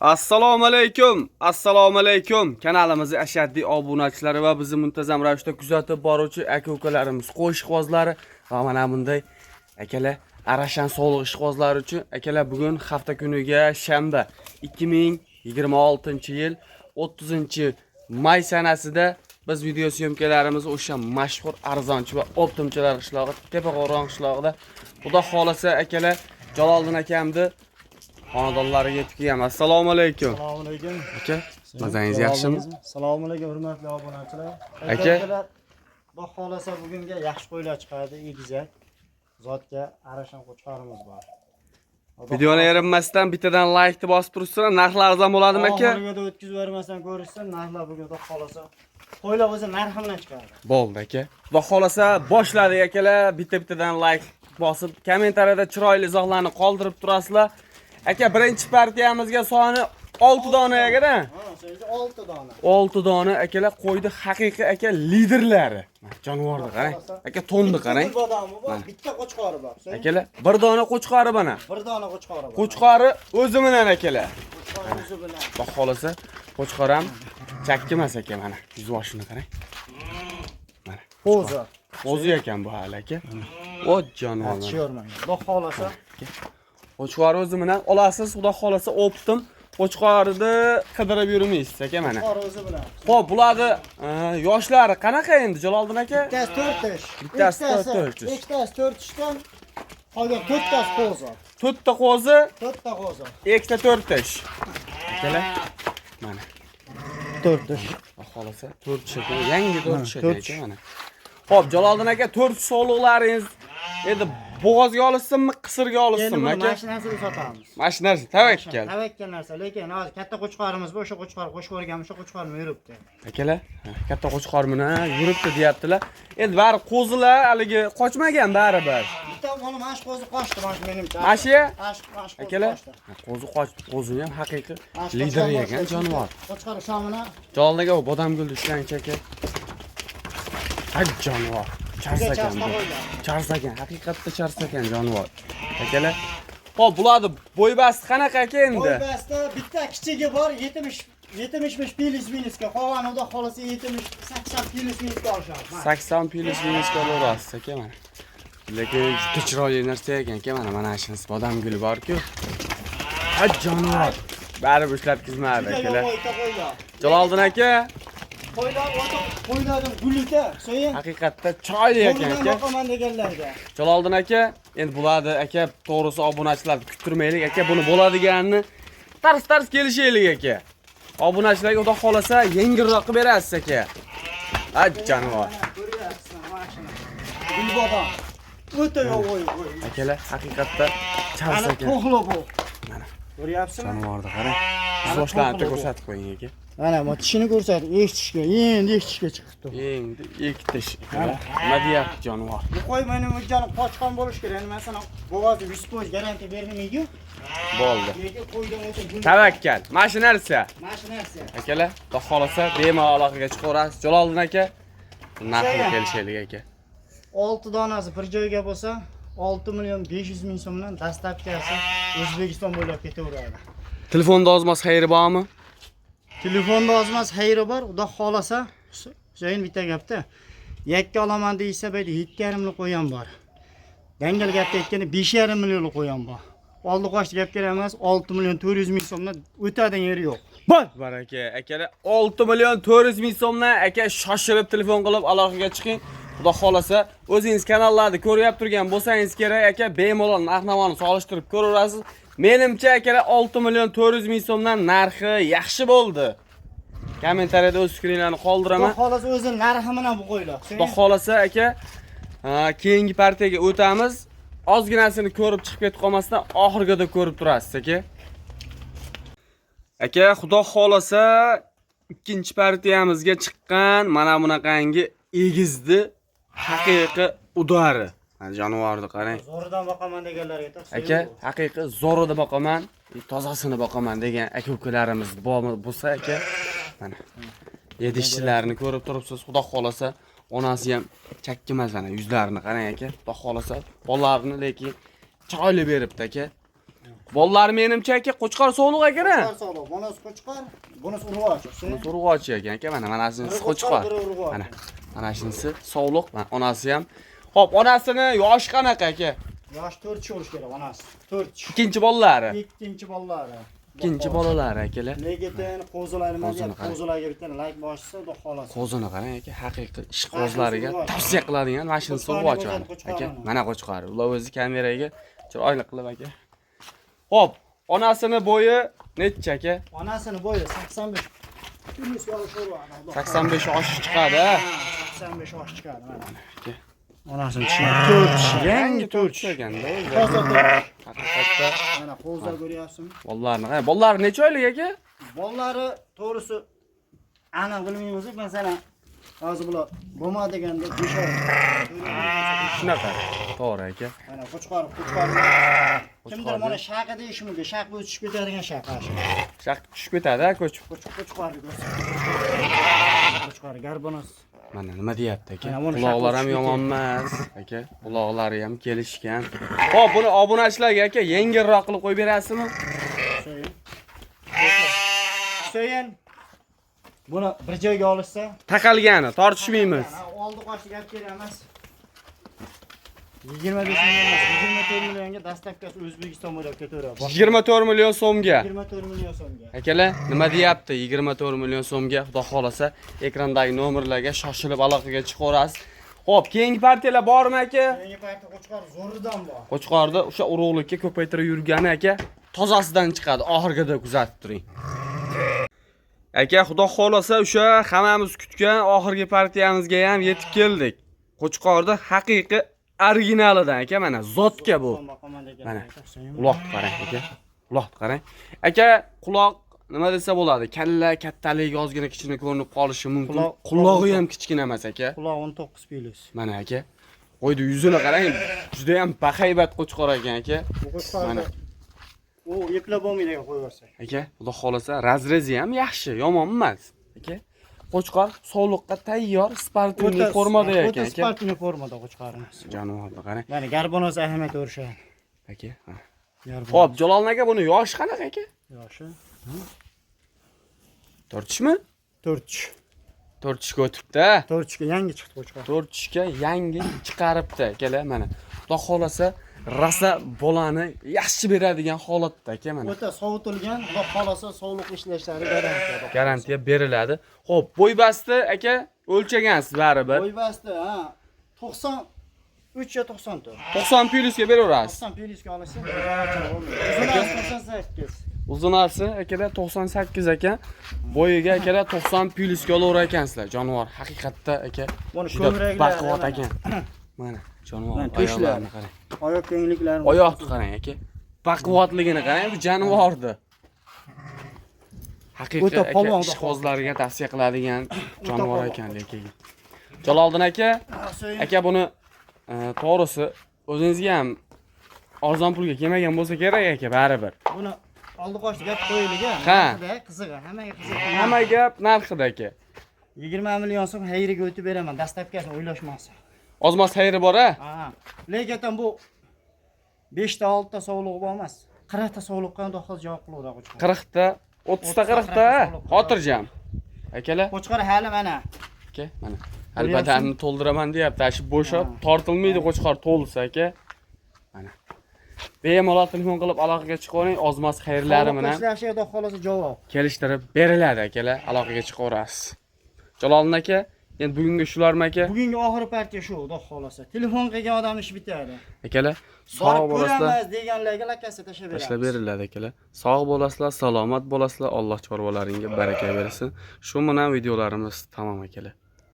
Assalomu alaykum. Assalomu alaykum. Kanalimizning ashaddiy obunachilari va bizni muntazam ravishda kuzatib boruvchi aka-ukalarimiz, qo'shiqvozlari va mana bunday akalar arashan sog'liq ishqvozlari uchun akalar bugun hafta kuniga shanba 2026-yil 30-may sanasida biz video syomkalarimizni o'sha mashhur arzonchi va optimchilar qishlog'i Tepaqo'ron qishlog'ida Xudo xolasa akalar Jaloliddin akamni xonadonlariga yetib kelgan. Assalomu alaykum. Assalomu alaykum. Aka, mazangiz yaxshimi? Assalomu alaykum hurmatli obunachilar. Aka, Xudo xolasa bugunga yaxshi qo'ylar chiqadi, egizak. Zotga arashan qo'chqorimiz bor. videoni erinmasdan bittadan like bosib turibsizlar. Narxlar arzon bo'ladimi aka? Oxiriga o'tkazib bermasdan ko'rishsin, narxlar bugun Xudo xolasa qo'ylar o'zi narxi bilan chiqadi. Bo'ldi aka. Xudo xolasa boshladik akalar. Bittadan like bosib, kommentariyada chiroyli izohlarni qoldirib turasizlar. Aka, birinchi partiyamizga soni 6 dona aka-da. Ha, siz 6 dona. 6 dona akalar qo'ydi haqiqiy aka liderlari. Jonivorni qarang. Aka tonni qarang. Bitta qo'chqori bor. Akalar, bir dona qo'chqori mana. Bir dona qo'chqori bor. Qo'chqori o'zi bilan akalar. Qo'chqori o'zi bilan. Xudo xolasa qo'chqor ham chakki emas aka mana. Yuz boshini qarang. Mana. Qo'zi. Qo'zi ekan bu hali aka. O jonivor. Tushirmang. Xudo xolasa Qo'chqori o'zi bilan olasiz, Xudo xolasa optim. Qo'chqorni qidirib yurmaysiz aka mana. qo'chqori o'zi bilan. Xo'p, bularni yoshlari qanaqa endi Jaloliddin aka? Bittasi 4 yosh. Bittasi 4 yosh. Ikkitasi 4 yoshdan qolgan 4 tasi qo'zi. 4 ta qo'zi, 4 ta qo'zi. ikkita 4 yosh. Akalar, mana 4 yosh. xolasa 4 yosh, yangi 4 yosh aka mana. Xo'p, Jaloliddin aka 4 sog'liqlaringiz endi bo'g'ozga olishsinmi, qisirga olishsinmi aka? Mashinasini sotamiz. Mashinasi tavakkal. Tavakkal narsa, lekin hozir katta qo'chqorimiz bor, o'sha qo'chqor qo'shib o'rgan, o'sha qo'chqormi yuribdi. Akalar, katta qo'chqor bilan yuribdi deyaptilar. Endi bari qo'zilar haligi qochmagan baribir. Bitta mana mash qo'zi qochdi, mana menimcha. Mashiya? Mash qo'zi Akalar, qochdi. qo'zi qochdi, qo'zi ham haqiqiy lider ekan jonivor. Qo'chqor shomini Jaloliddin aka bodamgulni ishlanchi aka. Ay jonivor. Charsakan, haqiqatda charsakan jonivor. Akalar. Xo'p, bularni bo'ybasti qanaqa aka endi? Bo'ybasda bitta kichigi bor, 70 pilis minusga, qolganida xolasi 80 pilis minusga olishadi. 80 pilis minusga olasiz aka mana. Lekin juda chiroyli narsa ekan aka mana shunisi bodamguli bor-ku. Ay jonivor. Baribir ishlatkizmadi akalar. Jaloliddin aka, qo'ylarning gulita, so'yin haqiqatda chiroyli ekan aka. boqaman deganlarga. Jaloliddin aka, endi bularni aka to'g'risi obunachilarni kuttirmaylik aka, buni bo'ladiganini tars kelishaylik aka. Obunachilarga xudo xolasa yengilroq qilib berasiz aka. Ay jonivor. Gulbodon. O'ta yo'q. Akalar, haqiqatda chars Ana ekan. to'xlo bu. Mana Ko'ryapsizmi? jonivorni qarang. Boshlarni ko'rsatib qo'ying aka. Mana bu tishini ko'rsat, eshitishga, endi eshitishga chiqibdi. Endi ikkitish. Nima deyapti jonivor? Bu qo'y meni mo'ljalni qochqon bo'lish kerak. Masalan, bo'g'ozi 100% garantiya bermaydi-ku. Bo'ldi. Lekin qo'ydan o'ta gul. Tavakkal. Mana narsa. Mashinasi. Akalar, xudo xolasa bemalol aloqaga chiqaverasiz. Jaloliddin aka, narxini kelishaylik aka. 6 donasi bir joyga bo'lsa, 6 million 500 ming so'mdan dastlabkasi O'zbekiston bo'ylab ketaveradi. Telefonda ozmas xayri bormi? Telefonda ozmas xayri bor, xudo xolasa, so'yin bitta gapda. Yakka olaman deysa, bayda 7,5 ming qo'ygan bor. Dangal gapda aytganda 5,5 million qo'ygan bor. Oldi qochdi gap kerak emas, 6 million 400 ming so'mdan o'tadigan yeri yo'q. Bor baraka. Akalar, 6 million 400 ming so'mdan aka shoshilib telefon qilib aloqaga chiqing. Xudo xolasa, o'zingiz kanallarni ko'ryap turgan bo'lsangiz kerak aka, bemalol narx-navoni solishtirib ko'raverasiz. Menimcha akalar 6 million 400 ming so'mdan narxi yaxshi bo'ldi. Kommentariyada o'z fikringizni qoldiraman. Xudo xolasa o'zi narxi bilan bu qo'ylar. Xudo xolasa aka, keyingi partiyaga o'tamiz. Ozginasini ko'rib chiqib ketib qolmasdan oxirgida ko'rib turasiz aka. Aka, xudo xolasa ikkinchi partiyamizga chiqqan mana bunaqangi egizni haqiqiy udari. Jonivorni qarang. Zo'ridan boqaman deganlarga to'g'ri. Aka, haqiqiy zo'rida boqaman, tozasini boqaman degan aka-ukalarimiz bo'lsa aka, mana yedishchilarini ko'rib turibsiz. Xudo xolasa onasi ham chakki emas mana yuzlarini qarang aka. Xudo xolasa bolalarini lekin chiroyli beribdi aka. Bolalar menimcha aka qo'chqor sog'liq aka-da. Qo'chqor sog'liq. Bunisi qo'chqor, bunisi urg'och. Urg'och ekan aka, mana shunisi qo'chqor. Mana shunisi sog'liq, mana onasi ham. Xo'p, onasini yoshi qanaqa aka? Yosh 4 bo'lish kerak onasi. 4. Ikkinchi bolalari. Ikkinchi bolalari. Ikkinchi bolalari akalar. Lekin qo'zilarga bitta like bosishsa, xudo xolasa. Qo'zini qarang aka, haqiqiy ishqibozlariga tavsiya qiladigan mana shunisi urg'och aka. Mana qo'chqor. Ular o'zi kameraga chiroyli qilib aka. Xo'p, onasini bo'yi necha aka? Onasini bo'yi 85. 85 oshib chiqadi. 85 oshib chiqadi mana. Onasini tushunadi. 4, yangi 4 ekanda. Haqiqatda mana qo'zlar ko'ryapsizmi? Bollarni qarang. Bollar necha oylik aka? Bollari to'g'risi aniq bilmaymiz, masalan, hozir bular bo'lmadi deganda 5 oy. Shunaqa. To'g'ri aka. Mana qo'chqor. Kimdir mana shaqa deyish mumkin. Shaq bu tushib ketadigan shaqa. Shaq tushib ketadi, ko'chib. Qo'chqorni ko'rsa. Qo'chqor garbonos. Mana nima deyapti aka? Quloqlari ham yomon emas, aka. Quloqlari ham kelishgan. Xo'p, buni obunachilarga aka yengilroq qilib qo'yib berasizmi? Husayn. Buni bir joyga olishsa, Taqalgani, tortishmaymiz. oldi qo'shib gap kerak emas. 25 million emas, 24 millionga dastavkasi O'zbekiston bo'ylab ketaveradi. 24 million so'mga. 24 million so'mga. Akalar, nima deyapti? 24 million so'mga, xudo xolasa, ekrandagi nomerlarga shoshilib aloqaga chiqaverasiz. Xo'p, keyingi partiyalar bormi aka? Keyingi partiya qo'chqor zo'ridan bor. Qo'chqorni o'sha urug'likka ko'paytirib yurgani aka, tozasidan chiqadi. Oxirgida kuzatib turing. Aka, xudo xolasa o'sha hammamiz kutgan oxirgi partiyamizga ham yetib keldik. Qo'chqorda haqiqiy originalidan aka, mana zotga bu. Mana quloqni qarang aka. Quloqni qarang. Aka, quloq nima desa bo'ladi? Kalla kattaligi ozgina kichkina ko'rinib qolishi mumkin. Qulog'i ham kichkina emas aka. Quloq 19 pilis. Mana aka. Qo'ydi yuzini qarang. Juda ham bahaybat qo'chqor ekan aka. Bu qo'chqorni u eplab bo'lmaydigan qo'yversak. Aka, xudo xolasa razrezi ham yaxshi, yomon emas. Aka, qo'chqor sog'liqqa tayyor, sportniy formada ekan aka. Sportniy formada qo'chqorimiz. Janobi qarang. Ya'ni garbonoz ahamiyat o'rishadi. Aka. Xo'p, Jalol aka buni yoshi qanaqa aka? Yoshi 4 mi? 4. 4 ga o'tibdi. 4 ga yangi chiqdi qo'chqor. 4 ga yangi chiqaribdi akalar mana. Xudo xolasa rasa bolani yaxshi beradigan holatda aka mana. O'ta sovutilgan, xudo xolasa sog'liq ishlashlari garantiya beriladi. Xo'p, bo'y basti aka o'lchagansiz baribir. Bo'y basti, ha. 93 yo 94. 90 plyusga beraverasiz. 90 plyusga olasiz. Uzunasi 98. Uzunasi akalar 98 ekan. Bo'yiga akalar 90 plyusga olaverar ekansizlar. Jonivor haqiqatda aka. Buni ko'mraklar baquvvat ekan. Mana jonivor oyoqlarini qarang. Oyoq kengliklarini. Oyoqni qarang aka. Baquvvatligini qarang, bu jonivordi. Haqiqiy aka ishqibozlarga tavsiya qiladigan jonivor ekan lekin. Jaloliddin aka buni to'g'risi o'zingizga ham arzon pulga kelmagan bo'lsa kerak aka, baribir. Buni oldi qo'shdi gap qo'yiliga, qizig'i, hammaga qiziq. Hamma gap narxida aka. 20 million so'm hayriga o'tib beraman, dastavkasini o'ylashmasin. Ozmas hayri bor-a? Ha. Lekin bu 5 ta 6 ta sog'liq bo'lmas. 40 ta sog'liqqa ham do'xtir javob qiladi qo'chqor. 40 ta, 30 ta 40 ta, xotirjam. Akalar, qo'chqor hali mana. Aka, mana. Albatta to'ldiraman deyapti. Ashib bo'shab tortilmaydi qo'chqor to'lsa aka. Mana. Bemalol telefon qilib aloqaga chiqavering, ozmas xayrlari bilan. Ishlashga xudo xolasa javob Kelishtirib beriladi akalar, aloqaga chiqaverasiz. Jaloliddin aka, endi bugungi shularmi aka? Bugungi oxirgi partiya shu, xudo xolasa. Telefon qilgan odam ish bitadi. Akalar, sog' bo'lasizlar. Ko'ramiz deganlarga lakasi tashlab beramiz. Tashlab beriladi akalar. Sog' bo'lasizlar, salomat bo'lasizlar. Alloh chorvalaringga baraka bersin. Shu bilan videolarimiz tamom akalar.